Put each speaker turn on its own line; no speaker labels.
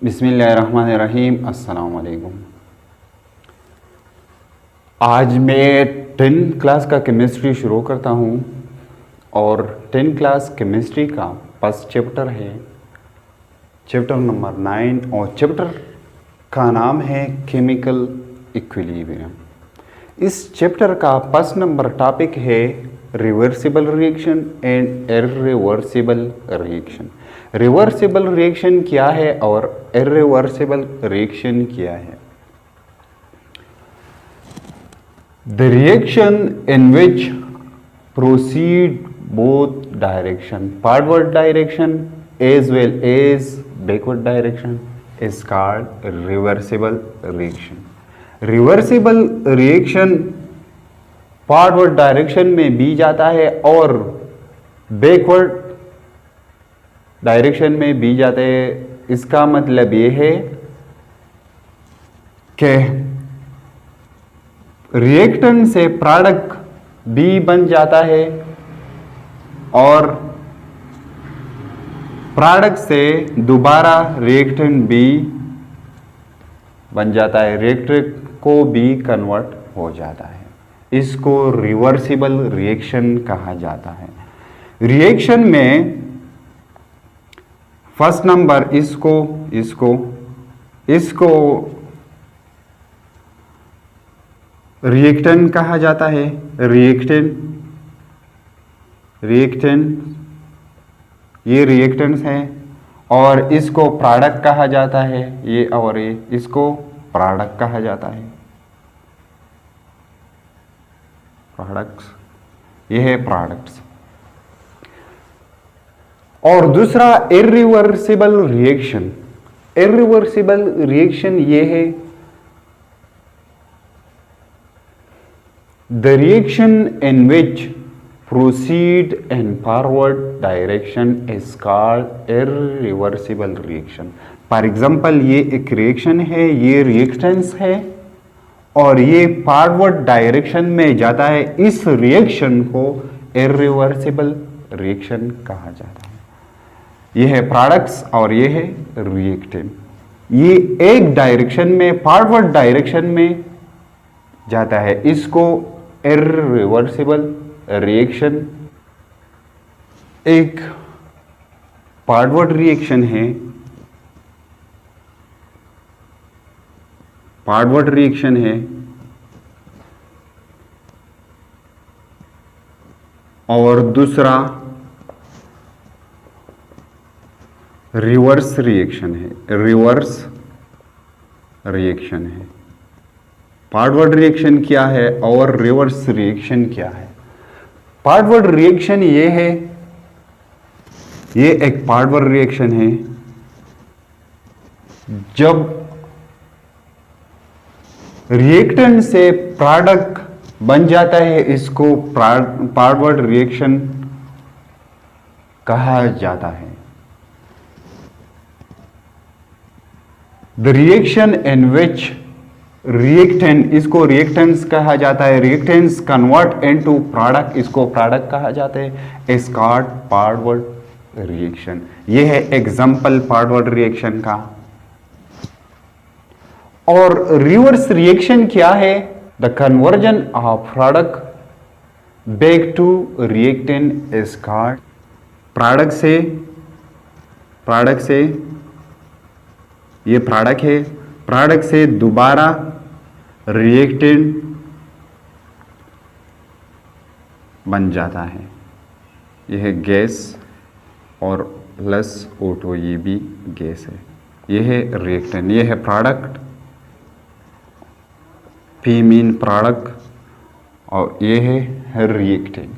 बिस्मिल्लाहिर्रहमानिर्रहीम। अस्सलाम वालेकुम। आज मैं 10 क्लास का केमिस्ट्री शुरू करता हूँ और 10 क्लास केमिस्ट्री का फर्स्ट चैप्टर है चैप्टर नंबर 9 और चैप्टर का नाम है केमिकल इक्विलिब्रियम। इस चैप्टर का फर्स्ट नंबर टॉपिक है reversible reaction and irreversible reaction. Reversible reaction क्या है और इर्रिवर्सिबल रिएक्शन क्या है? The reaction in which proceed both direction, forward direction as well as backward direction is called reversible reaction. Reversible reaction forward direction में भी जाता है और बैकवर्ड डायरेक्शन में भी जाते हैं। इसका मतलब ये है कि रिएक्टेंट से प्रोडक्ट भी बन जाता है और प्रोडक्ट से दोबारा रिएक्टेंट भी बन जाता है, रिएक्टेंट को भी कन्वर्ट हो जाता है। इसको रिवर्सिबल रिएक्शन कहा जाता है। रिएक्शन में फर्स्ट नंबर इसको रिएक्टेंट कहा जाता है। ये रिएक्टेंट्स हैं और इसको प्रोडक्ट कहा जाता है। इसको प्रोडक्ट कहा जाता है। प्रोडक्ट्स, ये है प्रोडक्ट्स। और दूसरा इर्रिवर्सिबल रिएक्शन। इर्रिवर्सिबल रिएक्शन ये है the reaction in which proceed in forward direction is called irreversible reaction. For example ये एक रिएक्शन है, ये रिएक्टेंस है और ये फॉरवर्ड डायरेक्शन में जाता है। इस रिएक्शन को इर्रिवर्सिबल रिएक्शन कहा जाता है। यह है प्रोडक्ट्स और यह है रिएक्टेंट। ये एक डायरेक्शन में, फॉरवर्ड डायरेक्शन में जाता है। इसको इर्रिवर्सिबल रिएक्शन। एक फॉरवर्ड रिएक्शन है, फॉरवर्ड रिएक्शन है और दूसरा रिवर्स रिएक्शन है। रिवर्स रिएक्शन है। फॉरवर्ड रिएक्शन क्या है और रिवर्स रिएक्शन क्या है? फॉरवर्ड रिएक्शन ये है, ये एक फॉरवर्ड रिएक्शन है जब रिएक्टेंट से प्रोडक्ट बन जाता है। इसको फॉरवर्ड रिएक्शन कहा जाता है। The reaction in which reactant, इसको रिएक्टेंट्स कहा जाता है। रिएक्टेंट्स कन्वर्ट इनटू प्रोडक्ट, इसको प्रोडक्ट कहा जाता है। Is called forward reaction. यह है एग्जांपल फॉरवर्ड रिएक्शन का। और रिवर्स रिएक्शन क्या है? The conversion of product back to reactant is called, product से ये प्रोडक्ट है, प्रोडक्ट से दोबारा रिएक्टेंट बन जाता है। यह है गैस और प्लस O2, ये भी गैस है। यह है रिएक्टेंट, यह है प्रोडक्ट, P मीन प्रोडक्ट और यह है रिएक्टेंट।